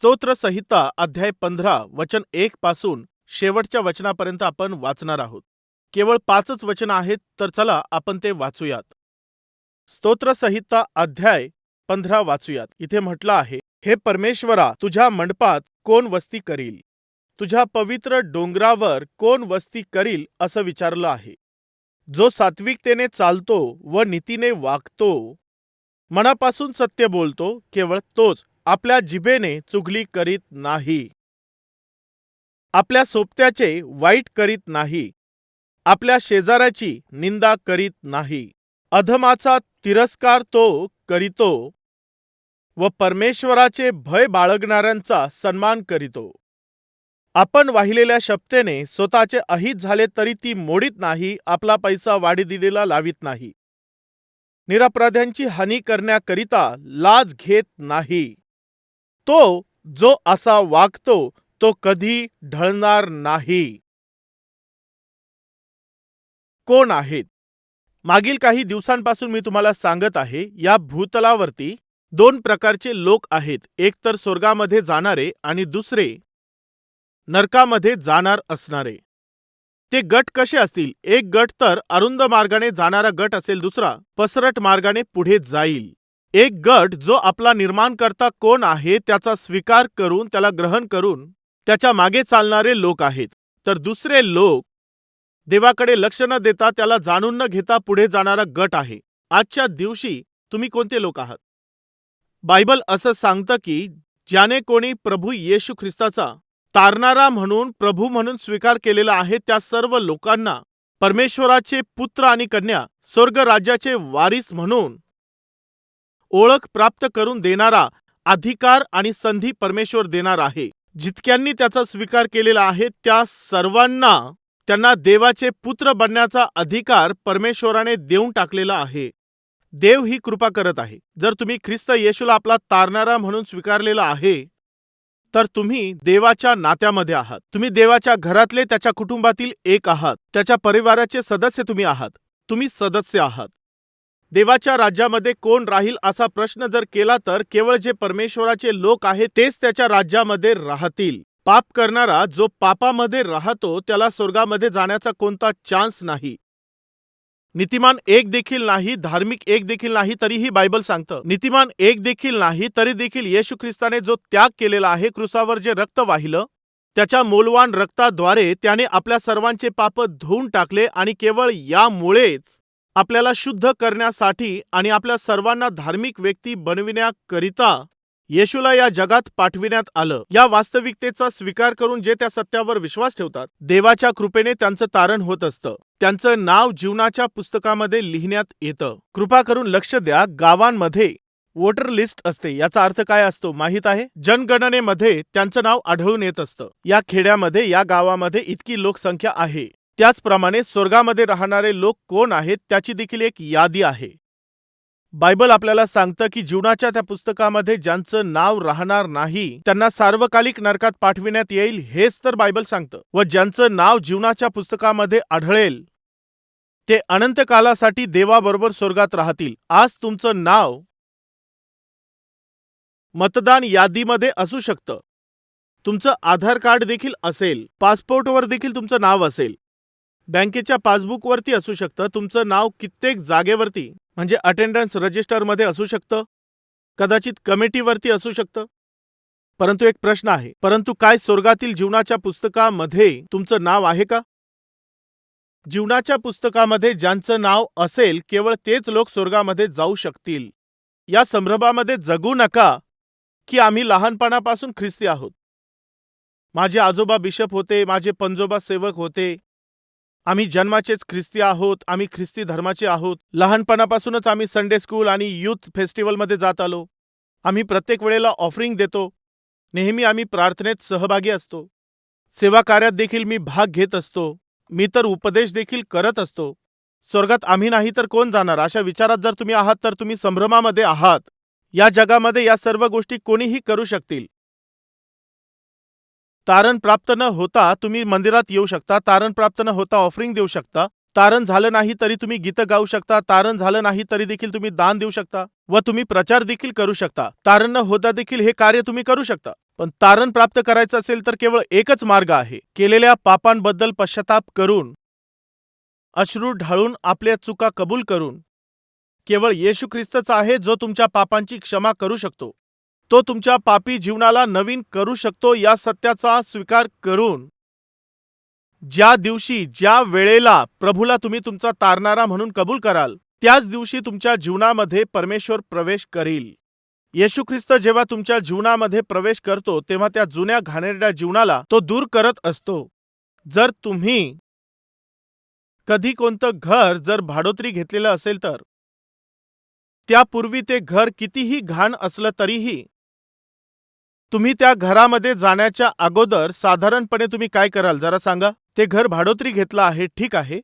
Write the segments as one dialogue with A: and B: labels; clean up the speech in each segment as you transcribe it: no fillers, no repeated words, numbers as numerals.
A: स्तोत्र संहिता अध्याय 15 वचन 1 पासून शेवटच्या वचनापर्यंत आपण वाचणार आहोत. केवळ 5च वचन आहेत, तर चला आपण ते वाचूयात. स्तोत्र संहिता अध्याय 15 वाचूयात. इथे म्हटलं आहे, हे परमेश्वरा, तुझ्या मंडपात कोण वस्ती करील? तुझ्या पवित्र डोंगरावर कोण वस्ती करील असं विचारलं आहे. जो सात्विकतेने चालतो व नीतीने वागतो, मनापासून सत्य बोलतो, केवळ तोच. आपल्या जिभेने चुगली करीत नाही, आपल्या सोबत्याचे वाईट करीत नाही, आपल्या शेजाऱ्याची निंदा करीत नाही. अधमाचा तिरस्कार तो करीतो व परमेश्वराचे भय बाळगणाऱ्यांचा सन्मान करीतो. आपण वाहिलेल्या शपथेने स्वतःचे अहित झाले तरी ती मोडीत नाही, आपला पैसा वाढीदिडीला लावित नाही, निरपराध्यांची हानी करण्याकरिता लाज घेत नाही. तो जो असा वागतो तो कधी ढळणार नाही. कोण आहेत? मागील काही दिवसांपासून मी तुम्हाला सांगत आहे, या भूतलावरती 2 प्रकारचे लोक आहेत. एक तर स्वर्गामध्ये जाणारे आणि दुसरे नरकामध्ये जाणार असणारे. ते गट कसे असतील? एक गट तर अरुंद मार्गाने जाणारा गट असेल, दुसरा पसरट मार्गाने पुढे जाईल. एक गट जो आपला निर्माणकर्ता कोण आहे त्याचा स्वीकार करून, त्याला ग्रहण करून त्याच्या मागे चालणारे लोक आहेत. तर दुसरे लोक देवाकडे लक्ष न देता, त्याला जाणून न घेता पुढे जाणारा गट आहे. आजच्या दिवशी तुम्ही कोणते लोक आहात? बायबल असं सांगतं की ज्याने कोणी प्रभू येशू ख्रिस्ताचा तारणारा म्हणून, प्रभू म्हणून स्वीकार केलेला आहे, त्या सर्व लोकांना परमेश्वराचे पुत्र आणि कन्या, स्वर्ग राज्याचे वारीस म्हणून ओळख प्राप्त करून देणारा अधिकार आणि संधी परमेश्वर देणार आहे. जितक्यांनी त्याचा स्वीकार केलेला आहे त्या सर्वांना, त्यांना देवाचे पुत्र बनण्याचा अधिकार परमेश्वराने देऊन टाकलेला आहे. देव ही कृपा करत आहे. जर तुम्ही ख्रिस्त येशूला आपला तारणारा म्हणून स्वीकारलेला आहे, तर तुम्ही देवाच्या नात्यामध्ये आहात. तुम्ही देवाच्या घरातले, त्याच्या कुटुंबातील एक आहात. त्याच्या परिवाराचे सदस्य तुम्ही आहात. तुम्ही सदस्य आहात. देवाच्या राज्यामध्ये कोण राहील असा प्रश्न जर केला तर केवळ जे परमेश्वराचे लोक आहेत तेच त्याच्या राज्यामध्ये राहतील. पाप करणारा जो पापामध्ये राहतो त्याला स्वर्गामध्ये जाण्याचा कोणता चान्स नाही. नीतिमान एक देखील नाही, धार्मिक एक देखील नाही, तरीही बायबल सांगतं नीतिमान एक देखील नाही, तरी देखील येशू ख्रिस्ताने जो त्याग केलेला आहे, क्रुसावर जे रक्त वाहिलं, त्याच्या मौल्यवान रक्ताद्वारे त्याने आपल्या सर्वांचे पाप धुवून टाकले आणि केवळ यामुळेच आपल्याला शुद्ध करण्यासाठी आणि आपल्या सर्वांना धार्मिक व्यक्ती बनविण्याकरिता येशूला या जगात पाठविण्यात आलं. या वास्तविकतेचा स्वीकार करून जे त्या सत्यावर विश्वास ठेवतात, देवाच्या कृपेने त्यांचं तारण होत असतं. त्यांचं नाव जीवनाच्या पुस्तकामध्ये लिहिण्यात येतं. कृपा करून लक्ष द्या, गावांमध्ये वोटर लिस्ट असते. याचा अर्थ काय असतो माहित आहे? जनगणनेमध्ये त्यांचं नाव आढळून येत असतं. या खेड्यामध्ये, या गावामध्ये इतकी लोकसंख्या आहे. त्याचप्रमाणे स्वर्गामध्ये राहणारे लोक कोण आहेत त्याची देखील एक यादी आहे. बायबल आपल्याला सांगतं की जीवनाच्या त्या पुस्तकामध्ये ज्यांचं नाव राहणार नाही त्यांना सार्वकालिक नरकात पाठविण्यात येईल, हेच तर बायबल सांगतं. व ज्यांचं नाव जीवनाच्या पुस्तकामध्ये आढळेल ते अनंत कालासाठी देवाबरोबर स्वर्गात राहतील. आज तुमचं नाव मतदान यादीमध्ये असू शकतं. तुमचं आधार कार्ड देखील असेल, पासपोर्टवर देखील तुमचं नाव असेल, बँकेच्या पासबुकवरती असू शकतं. तुमचं नाव कित्येक जागेवरती म्हणजे अटेंडन्स रजिस्टरमध्ये असू शकतं, कदाचित कमिटीवरती असू शकतं. परंतु एक प्रश्न आहे, परंतु काय स्वर्गातील जीवनाच्या पुस्तकामध्ये तुमचं नाव आहे का? जीवनाच्या पुस्तकामध्ये ज्यांचं नाव असेल केवळ तेच लोक स्वर्गामध्ये जाऊ शकतील. या संभ्रमामध्ये जगू नका की आम्ही लहानपणापासून ख्रिस्ती आहोत. माझे आजोबा बिशप होते, माझे पणजोबा सेवक होते, आम्ही जन्माचेच ख्रिस्ती आहोत, आम्ही ख्रिस्ती धर्माचे आहोत. लहानपणापासूनच आम्ही संडे स्कूल आणि यूथ फेस्टिवलमध्ये जात आलो. आम्ही प्रत्येक वेळेला ऑफरिंग देतो. नेहमी आम्ही प्रार्थनेत सहभागी असतो. सेवा कार्यात देखील मी भाग घेत असतो. मी तर उपदेश देखील करत असतो. स्वर्गात आम्ही नाही तर कोण जाणार? अशा विचारात जर तुम्ही आहात तर तुम्ही संभ्रमामध्ये आहात. या जगामध्ये या सर्व गोष्टी कोणीही करू शकतील. तारण प्राप्त न होता तुम्ही मंदिरात येऊ शकता, तारण प्राप्त न होता ऑफरिंग देऊ शकता, तारण झालं नाही तरी तुम्ही गीतं गाऊ शकता, तारण झालं नाही तरी देखील तुम्ही दान देऊ शकता व तुम्ही प्रचार देखील करू शकता. तारण न होता देखील हे कार्य तुम्ही करू शकता. पण तारण प्राप्त करायचं असेल तर केवळ एकच मार्ग आहे, केलेल्या पापांबद्दल पश्चाताप करून, अश्रू ढाळून, आपल्या चुका कबूल करून. केवळ येशू ख्रिस्तच आहे जो तुमच्या पापांची क्षमा करू शकतो. तो तुमच्या पापी जीवनाला नवीन करू शकतो. या सत्याचा स्वीकार करून ज्या दिवशी, ज्या वेळेला प्रभूला तुम्ही तुमचा तारणारा म्हणून कबूल कराल, त्याच दिवशी तुमच्या जीवनामध्ये परमेश्वर प्रवेश करील. येशू ख्रिस्त जेव्हा तुमच्या जीवनामध्ये प्रवेश करतो तेव्हा त्या जुन्या घाणेरड्या जीवनाला तो दूर करत असतो. जर तुम्ही कधी कोणतं घर जर भाडोत्री घेतलेलं असेल तर त्यापूर्वी ते घर कितीही घाण असलं तरीही तुम्ही त्या घरामध्ये जाण्याच्या अगोदर साधारणपणे तुम्ही काय कराल जरा सांगा? ते घर भाडोत्री घेतलं आहे, ठीक आहे.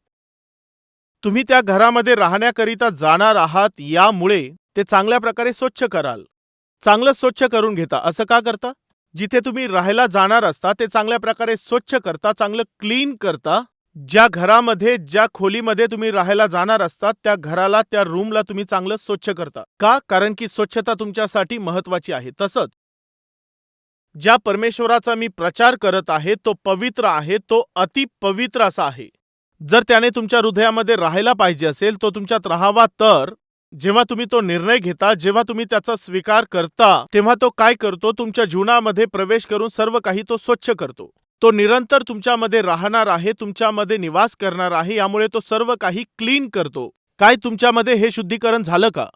A: तुम्ही त्या घरामध्ये राहण्याकरिता जाणार आहात, यामुळे ते चांगल्या प्रकारे स्वच्छ कराल. चांगलं स्वच्छ करून घेता. असं का करता? जिथे तुम्ही राहायला जाणार असता ते चांगल्या प्रकारे स्वच्छ करता, चांगलं क्लीन करता. ज्या घरामध्ये, ज्या खोलीमध्ये तुम्ही राहायला जाणार असतात त्या घराला, त्या रूमला तुम्ही चांगलं स्वच्छ करता. का? कारण की स्वच्छता तुमच्यासाठी महत्वाची आहे. तसंच ज्या परमेश्वराचा मी प्रचार करत आहे तो पवित्र आहे, तो अति पवित्र असा आहे. जर त्याने तुमच्या हृदयामध्ये राहायला पाहिजे असेल, तो तुमच्यात राहावा, तर जेव्हा तुम्ही तो निर्णय घेता, जेव्हा तुम्ही त्याचा स्वीकार करता, तेव्हा तो काय करतो? तुमच्या जीवनामध्ये प्रवेश करून सर्व काही तो स्वच्छ करतो. तो निरंतर तुमच्यामध्ये राहणार आहे, तुमच्यामध्ये निवास करणार आहे, यामुळे तो सर्व काही क्लीन करतो. काय तुमच्यामध्ये हे शुद्धीकरण झालं का?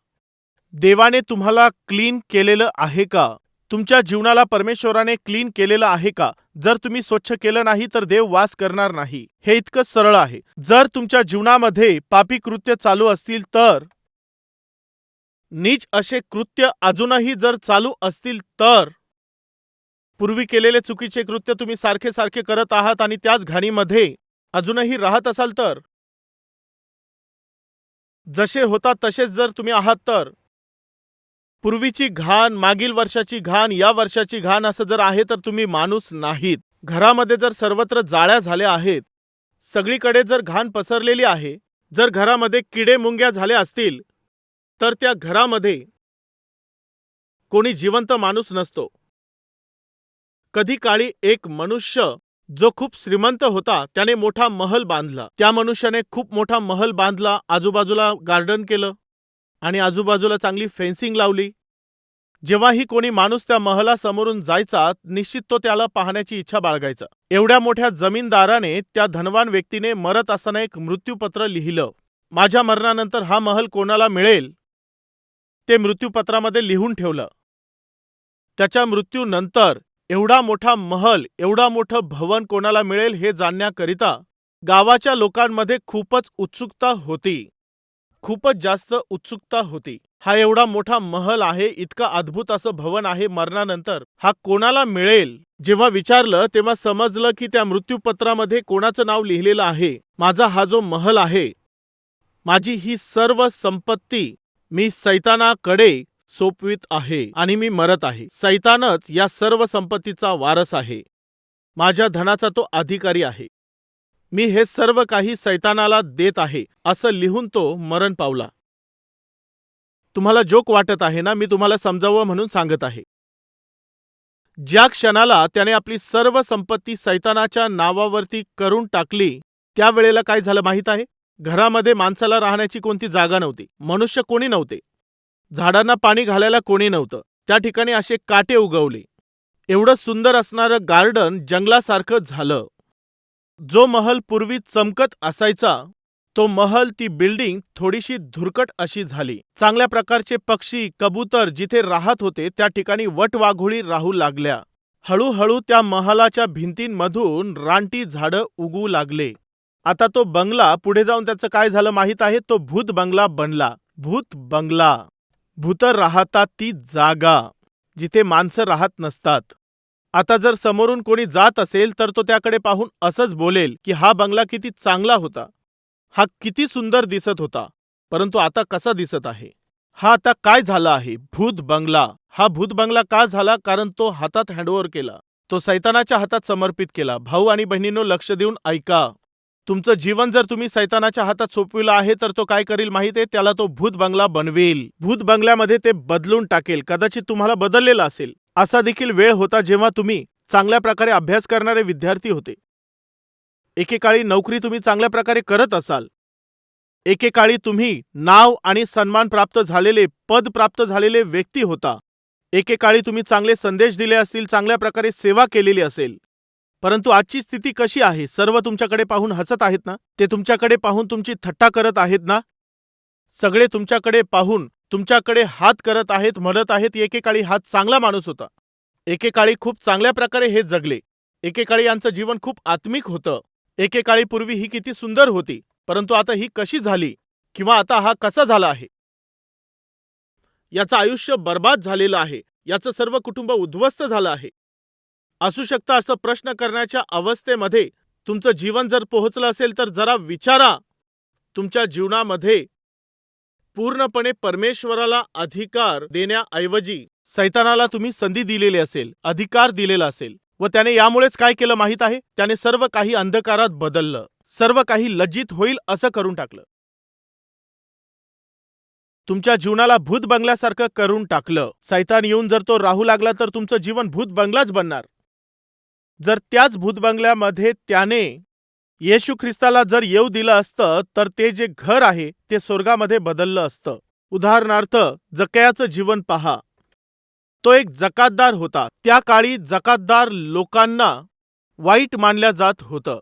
A: देवाने तुम्हाला क्लीन केलेलं आहे का? तुमच्या जीवनाला परमेश्वराने क्लीन केलेलं आहे का? जर तुम्ही स्वच्छ केलं नाही तर देव वास करणार नाही. हे इतकं सरळ आहे. जर तुमच्या जीवनामध्ये पापी कृत्य चालू असतील तर, नीच असे कृत्य अजूनही जर चालू असतील तर, पूर्वी केलेले चुकीचे कृत्य तुम्ही सारखे सारखे करत आहात आणि त्याच घाणीमध्ये अजूनही राहत असाल तर, जसे होता तसेच जर तुम्ही आहात तर, पूर्वीची घाण, मागील वर्षाची घाण, या वर्षाची घाण असं जर आहे तर तुम्ही माणूस नाहीत. घरामध्ये जर सर्वत्र जाळ्या झाल्या आहेत, सगळीकडे जर घाण पसरलेली आहे, जर घरामध्ये किडे मुंग्या झाल्या असतील तर त्या घरामध्ये कोणी जिवंत माणूस नसतो. कधी काळी एक मनुष्य जो खूप श्रीमंत होता त्याने मोठा महल बांधला. त्या मनुष्याने खूप मोठा महल बांधला, आजूबाजूला गार्डन केलं आणि आजूबाजूला चांगली फेन्सिंग लावली. जेव्हाही कोणी माणूस त्या महलासमोरून जायचा, निश्चित तो त्याला पाहण्याची इच्छा बाळगायचा. एवढ्या मोठ्या जमीनदाराने, त्या धनवान व्यक्तीने मरत असताना एक मृत्यूपत्र लिहिलं. माझ्या मरणानंतर हा महल कोणाला मिळेल ते मृत्यूपत्रामध्ये लिहून ठेवलं. त्याच्या मृत्यूनंतर एवढा मोठा महल, एवढा मोठं भवन कोणाला मिळेल हे जाणण्याकरिता गावाच्या लोकांमध्ये खूपच उत्सुकता होती. खूपच जास्त उत्सुकता होती. हा एवढा मोठा महल आहे, इतका अद्भुत असं भवन आहे, मरणानंतर हा कोणाला मिळेल? जेव्हा विचारलं तेव्हा समजलं की त्या मृत्यूपत्रामध्ये कोणाचं नाव लिहिलेलं आहे. माझा हा जो महल आहे, माझी ही सर्व संपत्ती मी सैतानाकडे सोपवित आहे आणि मी मरत आहे. सैतानच या सर्व संपत्तीचा वारस आहे. माझ्या धनाचा तो अधिकारी आहे. मी हे सर्व काही सैतानाला देत आहे, असं लिहून तो मरण पावला. तुम्हाला जोक वाटत आहे ना? मी तुम्हाला समजावं म्हणून सांगत आहे. ज्या क्षणाला त्याने आपली सर्व संपत्ती सैतानाच्या नावावरती करून टाकली, त्यावेळेला काय झालं माहित आहे? घरामध्ये माणसाला राहण्याची कोणती जागा नव्हती, मनुष्य कोणी नव्हते, झाडांना पाणी घालायला कोणी नव्हतं. त्या ठिकाणी असे काटे उगवले. एवढं सुंदर असणारं गार्डन जंगलासारखं झालं. जो महल पूर्वी चमकत असायचा, तो महल, ती बिल्डिंग थोडीशी धुरकट अशी झाली. चांगल्या प्रकारचे पक्षी, कबूतर जिथे राहत होते त्या ठिकाणी वटवाघुळी राहू लागल्या. हळूहळू त्या महालाच्या भिंतींमधून रानटी झाडं उगू लागले. आता तो बंगला पुढे जाऊन त्याचं काय झालं माहित आहे? तो भूत बंगला बनला. भूत बंगला. भूतं राहतात ती जागा जिथे माणसं राहत नसतात. आता जर समोरून कोणी जात असेल तर तो त्याकडे पाहून असंच बोलेल की हा बंगला किती चांगला होता, हा किती सुंदर दिसत होता, परंतु आता कसा दिसत आहे? हा आता काय झाला आहे? भूत बंगला. हा भूत बंगला का झाला? कारण तो हातात हँडओव्हर केला, तो सैतानाच्या हातात समर्पित केला. भाऊ आणि बहिणींनो, लक्ष देऊन ऐका. तुमचं जीवन जर तुम्ही सैतानाच्या हातात सोपविलं आहे तर तो काय करेल माहिती आहे? त्याला तो भूत बंगला बनवेल. भूत बंगल्यामध्ये ते बदलून टाकेल. कदाचित तुम्हाला बदललेलं असेल, असा देखील वेळ होता जेव्हा तुम्ही चांगल्या प्रकारे अभ्यास करणारे विद्यार्थी होते. एकेकाळी नोकरी तुम्ही चांगल्या प्रकारे करत असाल. एकेकाळी तुम्ही नाव आणि सन्मान प्राप्त झालेले, पद प्राप्त झालेले व्यक्ती होता. एकेकाळी तुम्ही चांगले संदेश दिले असतील, चांगल्या प्रकारे सेवा केलेली असेल. परंतु आजची स्थिती कशी आहे? सर्व तुमच्याकडे पाहून हसत आहेत ना? ते तुमच्याकडे पाहून तुमची थट्टा करत आहेत ना? सगळे तुमच्याकडे पाहून तुमच्याकडे हात करत आहेत, म्हणत आहेत, एकेकाळी हा चांगला माणूस होता. एकेकाळी खूप चांगल्या प्रकारे हे जगले. एकेकाळी यांचं जीवन खूप आत्मिक होतं. एकेकाळी पूर्वी ही किती सुंदर होती, परंतु आता ही कशी झाली, किंवा आता हा कसा झाला आहे? याचं आयुष्य बर्बाद झालेलं आहे. याचं सर्व कुटुंब उद्ध्वस्त झालं आहे. असू शकतं असं प्रश्न करण्याच्या अवस्थेमध्ये तुमचं जीवन जर पोहोचलं असेल तर जरा विचारा. तुमच्या जीवनामध्ये पूर्णपणे परमेश्वराला अधिकार देण्याऐवजी सैतानाला तुम्ही संधी दिलेली असेल, अधिकार दिलेला असेल, व त्याने यामुळेच काय केलं माहीत आहे? त्याने सर्व काही अंधकारात बदललं, सर्व काही लज्जित होईल असं करून टाकलं. तुमच्या जीवनाला भूत बंगल्यासारखं करून टाकलं. सैतान येऊन जर तो राहू लागला तर तुमचं जीवन भूत बंगलाच बनणार. जर त्याच भूत बंगल्यामध्ये त्याने येशू ख्रिस्ताला जर येऊ दिलं असतं तर ते जे घर आहे ते स्वर्गामध्ये बदललं असतं. उदाहरणार्थ जक्कयाचं जीवन पहा. तो एक जकातदार होता. त्या काळी जकातदार लोकांना वाईट मानल्या जात होतं.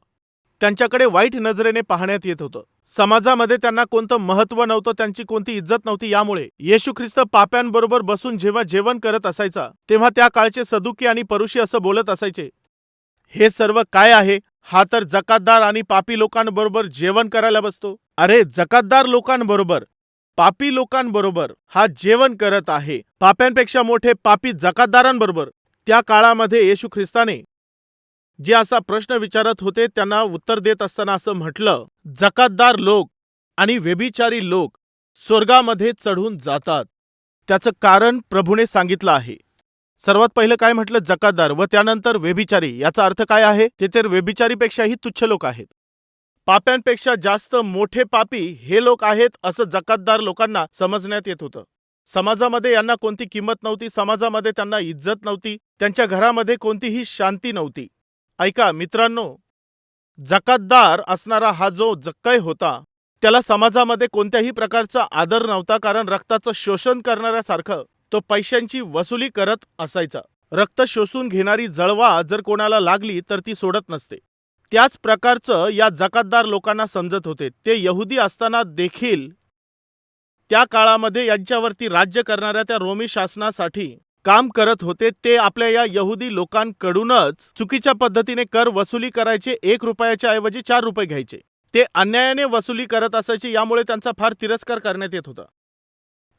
A: त्यांच्याकडे वाईट नजरेने पाहण्यात येत होतं. समाजामध्ये त्यांना कोणतं महत्त्व नव्हतं, त्यांची कोणती इज्जत नव्हती. यामुळे येशू ख्रिस्त पाप्यांबरोबर बसून जेव्हा जेवण करत असायचा तेव्हा त्या काळचे सदुकी आणि परुषी असं बोलत असायचे, हे सर्व काय आहे? हा तर जकातदार आणि पापी लोकांबरोबर जेवण करायला बसतो. अरे, जकातदार लोकांबरोबर, पापी लोकांबरोबर हा जेवण करत आहे. पाप्यांपेक्षा मोठे पापी जकातदारांबरोबर. त्या काळामध्ये येशू ख्रिस्ताने जे असा प्रश्न विचारत होते त्यांना उत्तर देत असताना असं म्हटलं, जकातदार लोक आणि व्यभिचारी लोक स्वर्गामध्ये चढून जातात. त्याचं कारण प्रभूने सांगितलं आहे. सर्वात पहिलं काय म्हटलं? जकातदार, व त्यानंतर व्यभिचारी. याचा अर्थ काय आहे? ते तर व्यभिचारीपेक्षाही तुच्छ लोक आहेत. पाप्यांपेक्षा जास्त मोठे पापी हे लोक आहेत असं जकातदार लोकांना समजण्यात येत होतं. समाजामध्ये यांना कोणती किंमत नव्हती. समाजामध्ये त्यांना इज्जत नव्हती. त्यांच्या घरामध्ये कोणतीही शांती नव्हती. ऐका मित्रांनो, जकातदार असणारा हा जो जक्कय होता त्याला समाजामध्ये कोणत्याही प्रकारचा आदर नव्हता, कारण रक्ताचं शोषण करणाऱ्यासारखं तो पैशांची वसुली करत असायचा. रक्त शोषून घेणारी जळवा जर कोणाला लागली तर ती सोडत नसते. त्याच प्रकारचं या जकातदार लोकांना समजत होते. ते यहुदी असताना देखील त्या काळामध्ये यांच्यावरती राज्य करणाऱ्या त्या रोमी शासनासाठी काम करत होते. ते आपल्या या यहुदी लोकांकडूनच चुकीच्या पद्धतीने कर वसुली करायचे. 1 रुपयाच्या ऐवजी 4 रुपये घ्यायचे. ते अन्यायाने वसुली करत असायचे. यामुळे त्यांचा फार तिरस्कार करण्यात येत होता.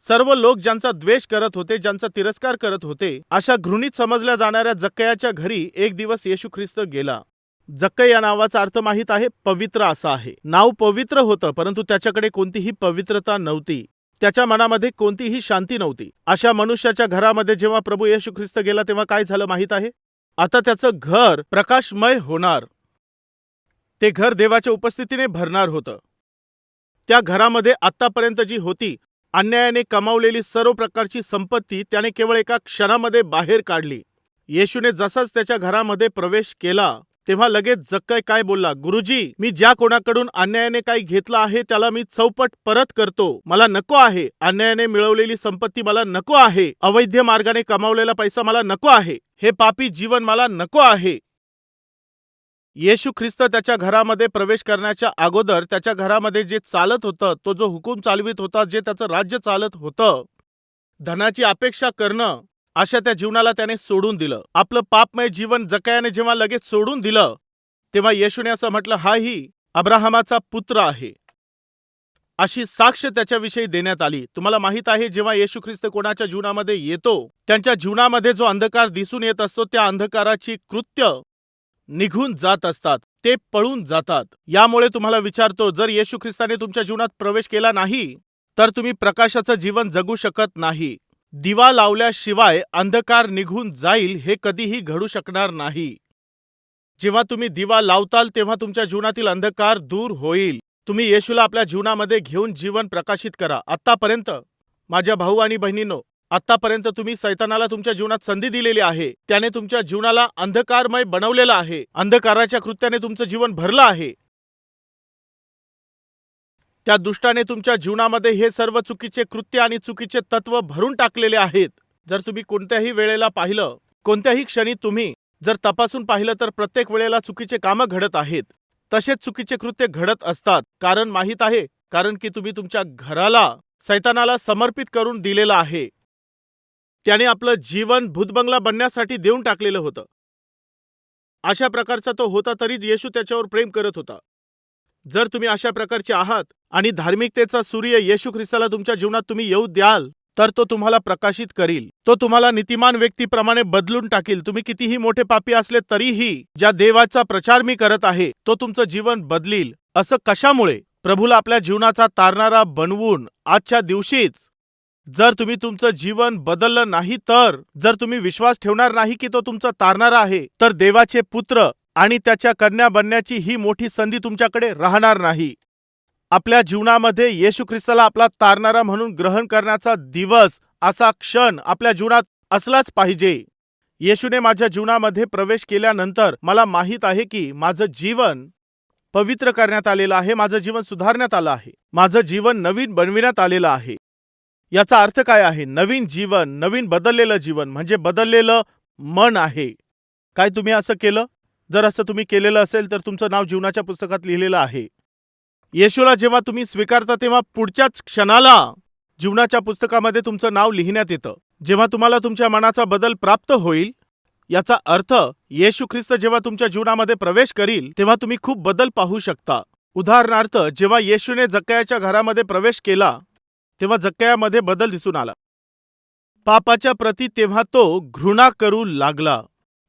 A: सर्व लोक ज्यांचा द्वेष करत होते, ज्यांचा तिरस्कार करत होते, अशा घृणित समजल्या जाणाऱ्या जक्कयाच्या घरी एक दिवस येशू ख्रिस्त गेला. जक्कय या नावाचा अर्थ माहीत आहे? पवित्र असा आहे. नाव पवित्र होतं, परंतु त्याच्याकडे कोणतीही पवित्रता नव्हती. त्याच्या मनामध्ये कोणतीही शांती नव्हती. अशा मनुष्याच्या घरामध्ये जेव्हा प्रभू येशू ख्रिस्त गेला तेव्हा काय झालं माहीत आहे? आता त्याचं घर प्रकाशमय होणार. ते घर देवाच्या उपस्थितीने भरणार होतं. त्या घरामध्ये आतापर्यंत जी होती अन्यायाने कमावलेली सर्व प्रकारची संपत्ती त्याने केवळ एका क्षणामध्ये बाहेर काढली. येशूने जसाच त्याच्या घरामध्ये प्रवेश केला तेव्हा लगेच जक्कय काय बोलला? गुरुजी, मी ज्या कोणाकडून अन्यायाने काही घेतलं आहे त्याला मी चौपट परत करतो. मला नको आहे. अन्यायाने मिळवलेली संपत्ती मला नको आहे. अवैध मार्गाने कमावलेला पैसा मला नको आहे. हे पापी जीवन मला नको आहे. येशू ख्रिस्त त्याच्या घरामध्ये प्रवेश करण्याच्या अगोदर त्याच्या घरामध्ये जे चालत होतं, तो जो हुकूम चालवित होता, जे त्याचं राज्य चालत होतं, धनाची अपेक्षा करणं, अशा त्या जीवनाला त्याने सोडून दिलं. आपलं पापमय जीवन जक्कयाने जेव्हा लगेच सोडून दिलं तेव्हा येशूने असं म्हटलं, हाही अब्राहमाचा पुत्र आहे. अशी साक्ष त्याच्याविषयी देण्यात आली. तुम्हाला माहित आहे, जेव्हा येशू ख्रिस्त कोणाच्या जीवनामध्ये येतो त्यांच्या जीवनामध्ये जो अंधकार दिसून येत असतो त्या अंधकाराची कृत्य निघून जात असतात. ते पळून जातात. यामुळे तुम्हाला विचारतो, जर येशू ख्रिस्ताने तुमच्या जीवनात प्रवेश केला नाही तर तुम्ही प्रकाशाचं जीवन जगू शकत नाही. दिवा लावल्याशिवाय अंधकार निघून जाईल हे कधीही घडू शकणार नाही. जेव्हा तुम्ही दिवा लावताल तेव्हा तुमच्या जीवनातील अंधकार दूर होईल. तुम्ही येशूला आपल्या जीवनामध्ये घेऊन जीवन प्रकाशित करा. आतापर्यंत माझ्या भाऊ आणि बहिणींनो, आतापर्यंत तुम्ही सैतानाला तुमच्या जीवनात संधी दिलेली आहे. त्याने तुमच्या जीवनाला अंधकारमय बनवलेलं आहे. अंधकाराच्या कृत्याने तुमचं जीवन भरलं आहे. त्या दुष्टाने तुमच्या जीवनामध्ये हे सर्व चुकीचे कृत्य आणि चुकीचे तत्व भरून टाकलेले आहेत. जर तुम्ही कोणत्याही वेळेला पाहिलं, कोणत्याही क्षणी तुम्ही जर तपासून पाहिलं, तर प्रत्येक वेळेला चुकीचे कामं घडत आहेत. तसेच चुकीचे कृत्य घडत असतात. कारण माहीत आहे, कारण की तुम्ही तुमच्या घराला सैतानाला समर्पित करून दिलेलं आहे. त्याने आपलं जीवन भूतबंगला बनण्यासाठी देऊन टाकलेलं होतं. अशा प्रकारचा तो होता, तरी येशू त्याच्यावर प्रेम करत होता. जर तुम्ही अशा प्रकारचे आहात आणि धार्मिकतेचा सूर्य येशू ख्रिस्ताला तुमच्या जीवनात तुम्ही येऊ द्याल, तर तो तुम्हाला प्रकाशित करील. तो तुम्हाला नीतिमान व्यक्तीप्रमाणे बदलून टाकील. तुम्ही कितीही मोठे पापी असले तरीही ज्या देवाचा प्रचार मी करत आहे, तो तुमचं जीवन बदलील. असं कशामुळे? प्रभूला आपल्या जीवनाचा तारणारा बनवून आजच्या दिवशीच जर तुम्ही तुमचं जीवन बदललं नाही, तर जर तुम्ही विश्वास ठेवणार नाही की तो तुमचा तारणारा आहे, तर देवाचे पुत्र आणि त्याच्या कन्या बनण्याची ही मोठी संधी तुमच्याकडे राहणार नाही. आपल्या जीवनामध्ये येशू ख्रिस्ताला आपला तारणारा म्हणून ग्रहण करण्याचा दिवस, असा क्षण आपल्या जीवनात असलाच पाहिजे. येशूने माझ्या जीवनामध्ये प्रवेश केल्यानंतर मला माहीत आहे की माझं जीवन पवित्र करण्यात आलेलं आहे. माझं जीवन सुधारण्यात आलं आहे. माझं जीवन नवीन बनविण्यात आलेलं आहे. याचा अर्थ काय आहे? नवीन जीवन, नवीन बदललेलं जीवन म्हणजे बदललेलं मन आहे. काय तुम्ही असं केलं? जर असं तुम्ही केलेलं असेल, तर तुमचं नाव जीवनाच्या पुस्तकात लिहिलेलं आहे. येशूला जेव्हा तुम्ही स्वीकारता, तेव्हा पुढच्याच क्षणाला जीवनाच्या पुस्तकामध्ये तुमचं नाव लिहिण्यात येतं. जेव्हा तुम्हाला तुमच्या मनाचा बदल प्राप्त होईल, याचा अर्थ येशू ख्रिस्त जेव्हा तुमच्या जीवनामध्ये प्रवेश करील, तेव्हा तुम्ही खूप बदल पाहू शकता. उदाहरणार्थ, जेव्हा येशूने जक्कयाच्या घरामध्ये प्रवेश केला, तेव्हा जक्कयामध्ये बदल दिसून आला. पापाच्या प्रती तेव्हा तो घृणा करू लागला.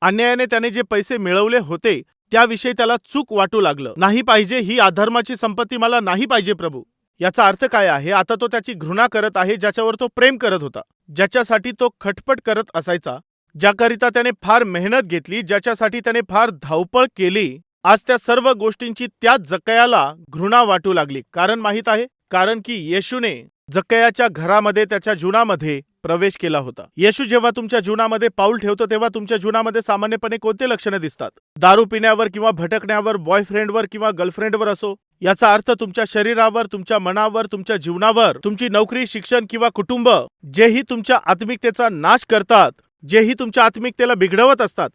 A: अन्यायाने त्याने जे पैसे मिळवले होते, त्याविषयी त्याला चूक वाटू लागलं. नाही पाहिजे, ही अधर्माची संपत्ती मला नाही पाहिजे प्रभू. याचा अर्थ काय आहे? आता तो त्याची घृणा करत आहे, ज्याच्यावर तो प्रेम करत होता, ज्याच्यासाठी तो खटपट करत असायचा, ज्याकरिता त्याने फार मेहनत घेतली, ज्याच्यासाठी त्याने फार धावपळ केली. आज त्या सर्व गोष्टींची त्याच जक्कयाला घृणा वाटू लागली. कारण माहीत आहे, कारण की येशूने जक्कयाच्या घरामध्ये, त्याच्या जीवनामध्ये प्रवेश केला होता. येशू जेव्हा तुमच्या जीवनामध्ये पाऊल ठेवतो, तेव्हा तुमच्या जीवनामध्ये सामान्यपणे कोणते लक्षणं दिसतात? दारू पिण्यावर किंवा भटकण्यावर, बॉयफ्रेंडवर किंवा गर्लफ्रेंडवर असो. याचा अर्थ तुमच्या शरीरावर, तुमच्या मनावर, तुमच्या जीवनावर, तुमची नोकरी, शिक्षण किंवा कुटुंब, जेही तुमच्या आत्मिकतेचा नाश करतात, जेही तुमच्या आत्मिकतेला बिघडवत असतात,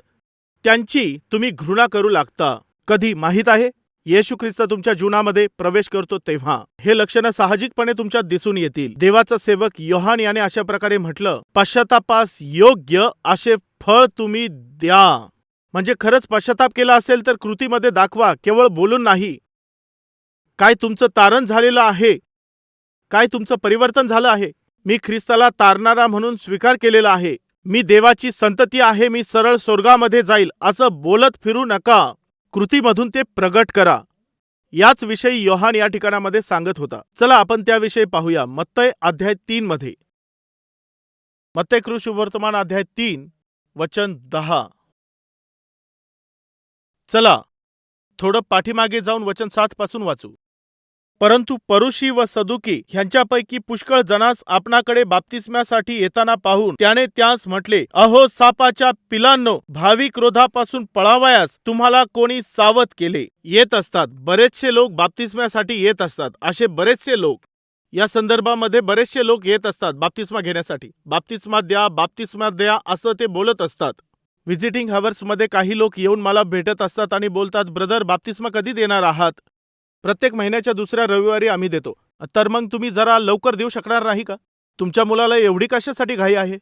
A: त्यांची तुम्ही घृणा करू लागता. कधी? माहीत आहे, येशू ख्रिस्त तुमच्या जीवनामध्ये प्रवेश करतो तेव्हा हे लक्षणं साहजिकपणे तुमच्यात दिसून येतील. देवाचा सेवक योहान याने अशा प्रकारे म्हटलं, पश्चातापास योग्य असे फळ तुम्ही द्या. म्हणजे खरंच पश्चाताप केला असेल तर कृतीमध्ये दाखवा, केवळ बोलून नाही. काय तुमचं तारण झालेलं आहे? काय तुमचं परिवर्तन झालं आहे? मी ख्रिस्ताला तारणारा म्हणून स्वीकार केलेला आहे. मी देवाची संतती आहे. मी सरळ स्वर्गामध्ये जाईल, असं बोलत फिरू नका. कृतीमधून ते प्रगट करा. याच विषयी योहान या ठिकाणामध्ये सांगत होता. चला आपण त्याविषयी पाहूया. मत्तय अध्याय 3 मध्ये, मत्तय कृ वर्तमान अध्याय 3 वचन 10. चला थोडं पाठीमागे जाऊन वचन 7 पासून वाचू. परंतु परुषी व सदुकी ह्यांच्यापैकी पुष्कळ जणांस आपणाकडे बाप्तिस्म्यासाठी येताना पाहून त्याने त्यास म्हटले, अहो सापाच्या पिलांनो, भावी क्रोधापासून पळावयास तुम्हाला कोणी सावध केले? येत असतात बरेचसे लोक बाप्तिस्म्यासाठी येत असतात. असे बरेचसे लोक या संदर्भामध्ये बरेचसे लोक येत असतात बाप्तिस्मा घेण्यासाठी. बाप्तिस्मा द्या, बाप्तिस्मा द्या असं ते बोलत असतात. व्हिजिटिंग हवर्समध्ये काही लोक येऊन मला भेटत असतात आणि बोलतात, ब्रदर बाप्तिस्मा कधी देणार आहात? प्रत्येक महिन्याच्या दुसऱ्या रविवारी आम्ही देतो. तर मग तुम्ही जरा लवकर देऊ शकणार नाही का? तुमच्या मुलाला एवढी कशासाठी घाई आहे?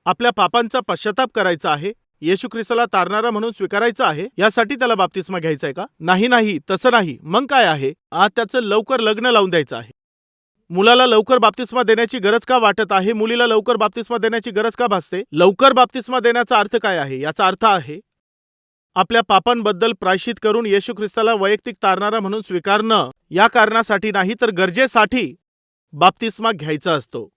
A: आपल्या पापांचा पश्चाताप करायचा आहे, येशू ख्रिस्ताला तारणारा म्हणून स्वीकारायचा आहे, यासाठी त्याला बाप्तिस्मा घ्यायचा आहे का? नाही नाही, तसं नाही. मग काय आहे? आज त्याचं लवकर लग्न लावून द्यायचं आहे. मुलाला लवकर बाप्तिस्मा देण्याची गरज का वाटत आहे? मुलीला लवकर बाप्तिस्मा देण्याची गरज का भासते? लवकर बाप्तिस्मा देण्याचा अर्थ काय आहे? याचा अर्थ आहे आपल्या पापांबद्दल प्रायश्चित करून येशू ख्रिस्ताला वैयक्तिक तारणारा म्हणून स्वीकारणं. या कारणासाठी नाही, तर गरजेसाठी बाप्तिस्मा घ्यायचा असतो.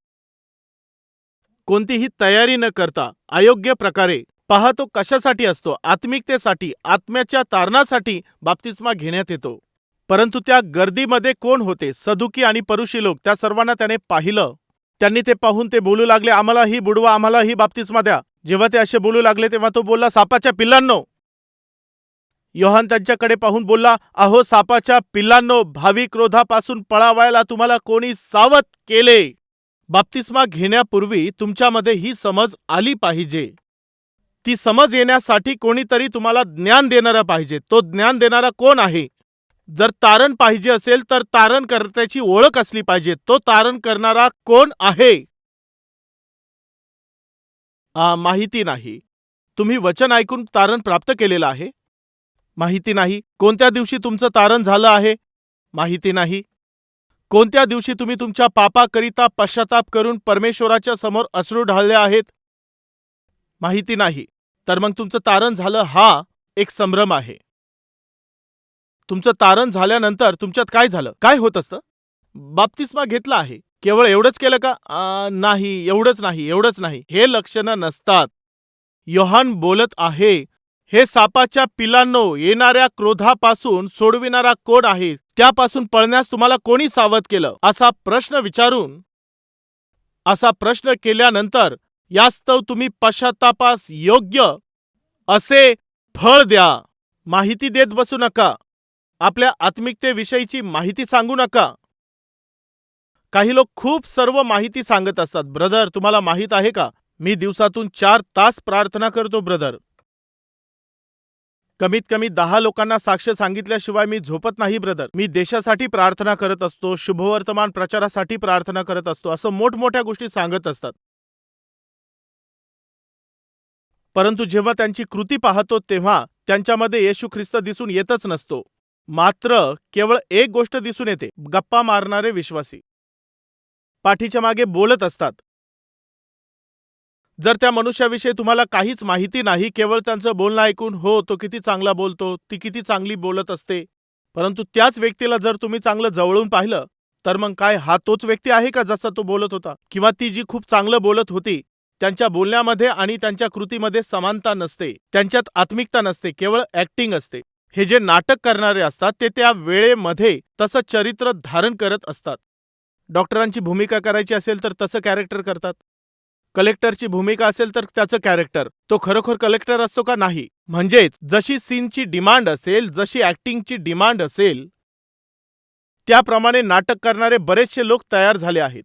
A: कोणतीही तयारी न करता अयोग्य प्रकारे पहा, तो कशासाठी असतो? आत्मिकतेसाठी, आत्म्याच्या तारणासाठी बाप्तिस्मा घेण्यात येतो. परंतु त्या गर्दीमध्ये कोण होते? सदुकी आणि परुषी लोक. त्या सर्वांना त्याने पाहिलं त्यांनी ते पाहून ते बोलू लागले, आम्हालाही बुडवा, आम्हालाही बाप्तिस्मा द्या. जेव्हा ते असे बोलू लागले तेव्हा तो बोलला, सापाच्या पिल्लांनो. योहान त्यांच्याकडे पाहून बोलला, अहो सापाच्या पिल्लांनो, भावी क्रोधापासून पळावायला तुम्हाला कोणी सावध केले? बाप्तिस्मा घेण्यापूर्वी तुमच्यामध्ये ही समज आली पाहिजे. ती समज येण्यासाठी कोणीतरी तुम्हाला ज्ञान देणारा पाहिजे. तो ज्ञान देणारा कोण आहे? जर तारण पाहिजे असेल तर तारणकर्त्याची ओळख असली पाहिजे. तो तारण करणारा कोण आहे? माहिती नाही. तुम्ही वचन ऐकून तारण प्राप्त केलेलं आहे? माहिती नाही. कोणत्या दिवशी तुमचं तारण झालं आहे? माहिती नाही. कोणत्या दिवशी तुम्ही तुमच्या पापाकरिता पश्चाताप करून परमेश्वराच्या समोर अश्रू ढाळले आहेत? माहिती नाही. तर मग तुमचं तारण झालं हा एक संभ्रम आहे. तुमचं तारण झाल्यानंतर तुमच्यात काय झालं? काय होत असतं? बाप्तिस्मा घेतला आहे. केवळ एवढंच केलं का? नाही, एवढंच नाही. हे लक्षणं नसतात. योहान बोलत आहे, हे सापाच्या पिलांनो, येणाऱ्या क्रोधापासून सोडविणारा कोण आहे? त्यापासून पळण्यास तुम्हाला कोणी सावध केलं? असा प्रश्न केल्यानंतर यास्तव तुम्ही पश्चातापास योग्य असे फळ द्या. माहिती देत बसू नका. आपल्या आत्मिकतेविषयीची माहिती सांगू नका. काही लोक खूप सर्व माहिती सांगत असतात. ब्रदर, तुम्हाला माहित आहे का, मी दिवसातून 4 तास प्रार्थना करतो ब्रदर. कमीत कमी 10 लोकांना साक्ष सांगितल्याशिवाय मी झोपत नाही ब्रदर. मी देशासाठी प्रार्थना करत असतो, शुभवर्तमान प्रचारासाठी प्रार्थना करत असतो, असं मोठमोठ्या गोष्टी सांगत असतात. परंतु जेव्हा त्यांची कृती पाहतो तेव्हा त्यांच्यामध्ये येशू ख्रिस्त दिसून येतच नसतो. मात्र केवळ एक गोष्ट दिसून येते, गप्पा मारणारे विश्वासी पाठीच्या मागे बोलत असतात. जर त्या मनुष्याविषयी तुम्हाला काहीच माहिती नाही, केवळ त्यांचं बोलणं ऐकून, हो तो किती चांगला बोलतो, ती किती चांगली बोलत असते, परंतु त्याच व्यक्तीला जर तुम्ही चांगलं जवळून पाहिलं तर मग काय हा तोच व्यक्ती आहे का जसा तो बोलत होता? किंवा ती जी खूप चांगलं बोलत होती, त्यांच्या बोलण्यामध्ये आणि त्यांच्या कृतीमध्ये समानता नसते, त्यांच्यात आत्मिकता नसते, केवळ ऍक्टिंग असते. हे जे नाटक करणारे असतात ते त्या वेळेमध्ये तसं चरित्र धारण करत असतात. डॉक्टरांची भूमिका करायची असेल तर तसं कॅरेक्टर करतात. कलेक्टरची भूमिका असेल तर त्याचं कॅरेक्टर. तो खरोखर कलेक्टर असतो का? नाही. म्हणजेच जशी सीनची डिमांड असेल, जशी ऍक्टिंगची डिमांड असेल, त्याप्रमाणे नाटक करणारे बरेचसे लोक तयार झाले आहेत.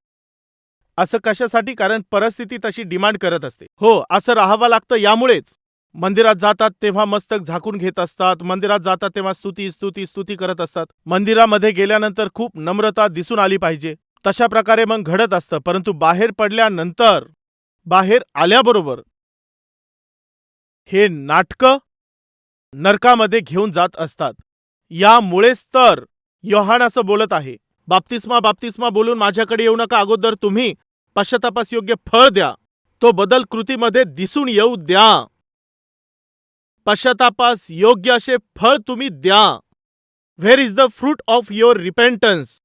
A: असं कशासाठी? कारण परिस्थिती तशी डिमांड करत असते. हो, असं राहावं लागतं. यामुळेच मंदिरात जातात तेव्हा मस्तक झाकून घेत असतात, मंदिरात जातात तेव्हा स्तुती करत असतात. मंदिरामध्ये गेल्यानंतर खूप नम्रता दिसून आली पाहिजे. तशा प्रकारे मग घडत असतं. परंतु बाहेर पडल्यानंतर, बाहेर आल्याबरोबर हे नाटकं नरकामध्ये घेऊन जात असतात. यामुळेच तर योहान असं बोलत आहे, बाप्तिस्मा बोलून माझ्याकडे येऊ नका, अगोदर तुम्ही पश्चातापास योग्य फळ द्या. तो बदल कृतीमध्ये दिसून येऊ द्या. पश्चातापास योग्य असे फळ तुम्ही द्या. Where is the fruit of your repentance?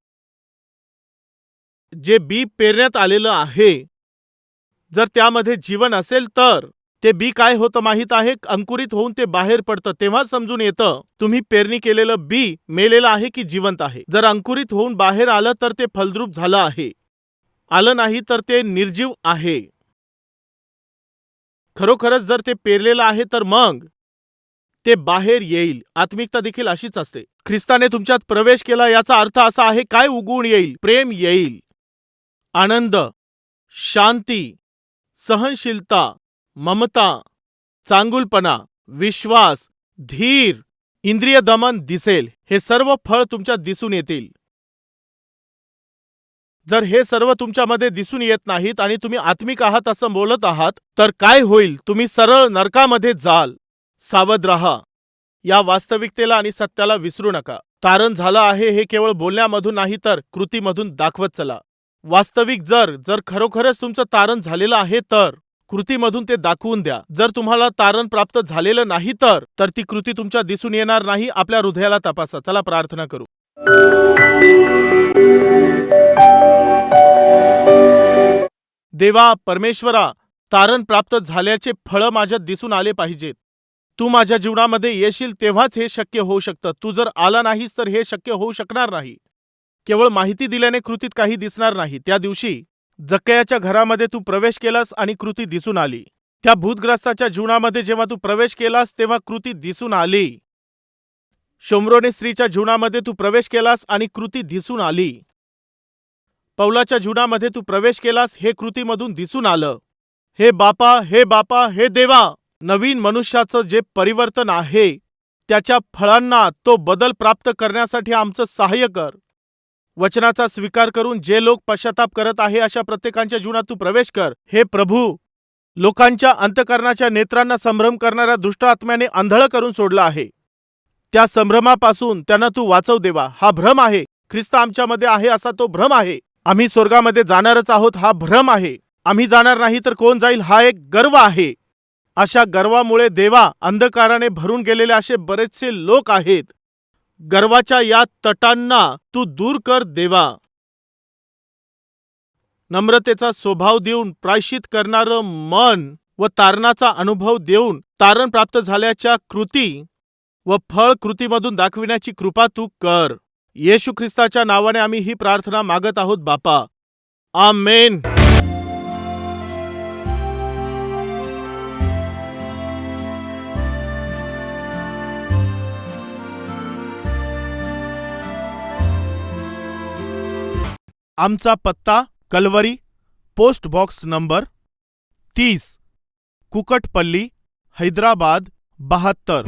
A: जे बी पेरण्यात आलेलं आहे, जर त्यामध्ये जीवन असेल तर ते बी काय होतं माहित आहे? अंकुरित होऊन ते बाहेर पडतं. तेव्हा समजून येतं तुम्ही पेरणी केलेलं बी मेलेलं आहे की जिवंत आहे. जर अंकुरित होऊन बाहेर आलं तर ते फलद्रूप झालं आहे, आलं नाही तर ते निर्जीव आहे. खरोखरच जर ते पेरलेलं आहे तर मग ते बाहेर येईल. आत्मिकता देखील अशीच असते. ख्रिस्ताने तुमच्यात प्रवेश केला याचा अर्थ असा आहे, काय उगवून येईल? प्रेम येईल, आनंद, शांती, सहनशीलता, ममता, चांगुलपणा, विश्वास, धीर, इंद्रिय दमन दिसेल. हे सर्व फळ तुमच्यात दिसून येतील. जर हे सर्व तुमच्यामध्ये दिसून येत नाहीत आणि तुम्ही आत्मिक आहात असं बोलत आहात, तर काय होईल? तुम्ही सरळ नरकामध्ये जाल. सावध राहा. या वास्तविकतेला आणि सत्याला विसरू नका. तारण झालं आहे हे केवळ बोलण्यामधून नाही तर कृतीमधून दाखवत चला. वास्तविक जर खरोखरच तुमचं तारण झालेलं आहे तर कृतीमधून ते दाखवून द्या. जर तुम्हाला तारण प्राप्त झालेलं नाही तर ती कृती तुमच्या दिसून येणार नाही. आपल्या हृदयाला तपासा. चला प्रार्थना करू. देवा परमेश्वरा, तारण प्राप्त झाल्याचे फळं माझ्यात दिसून आले पाहिजेत. तू माझ्या जीवनामध्ये येशील तेव्हाच हे शक्य होऊ शकतं. तू जर आला नाहीस तर हे शक्य होऊ शकणार नाही. केवळ माहिती दिल्याने कृतीत काही दिसणार नाही. त्या दिवशी जक्कयाच्या घरामध्ये तू प्रवेश केलास आणि कृती दिसून आली. त्या भूतग्रस्ताच्या जीवनामध्ये जेव्हा तू प्रवेश केलास तेव्हा कृती दिसून आली. शोम्रोनी स्त्रीच्या जीवनामध्ये तू प्रवेश केलास आणि कृती दिसून आली. पौलाच्या जीवनामध्ये तू प्रवेश केलास, हे कृतीमधून दिसून आलं. हे बापा, हे देवा, नवीन मनुष्याचं जे परिवर्तन आहे त्याच्या फळांना तो बदल प्राप्त करण्यासाठी आमचं सहाय्य कर. वचनाचा स्वीकार करून जे लोक पश्चाताप करत आहे अशा प्रत्येकांच्या जीवनात तू प्रवेश कर. हे प्रभू, लोकांच्या अंतःकरणाच्या नेत्रांना संभ्रम करणाऱ्या दुष्ट आत्म्याने आंधळ करून सोडलं आहे. त्या संभ्रमापासून त्यांना तू वाचव देवा. हा भ्रम आहे. ख्रिस्त आमच्यामध्ये आहे असा तो भ्रम आहे. आम्ही स्वर्गामध्ये जाणारच आहोत हा भ्रम आहे. आम्ही जाणार नाही तर कोण जाईल हा एक गर्व आहे. अशा गर्वामुळे देवा अंधकाराने भरून गेलेले असे बरेचसे लोक आहेत. गर्वाच्या या तटांना तू दूर कर देवा. नम्रतेचा स्वभाव देऊन प्रायश्चित करणारं मन व तारणाचा अनुभव देऊन तारण प्राप्त झाल्याच्या कृती व फळ कृतीमधून दाखविण्याची कृपा तू कर. येशू ख्रिस्ताच्या नावाने आम्ही ही प्रार्थना मागत आहोत बापा. आमेन. आमचा पत्ता Calvary, post box number 30, Kukatpally, Hyderabad 72.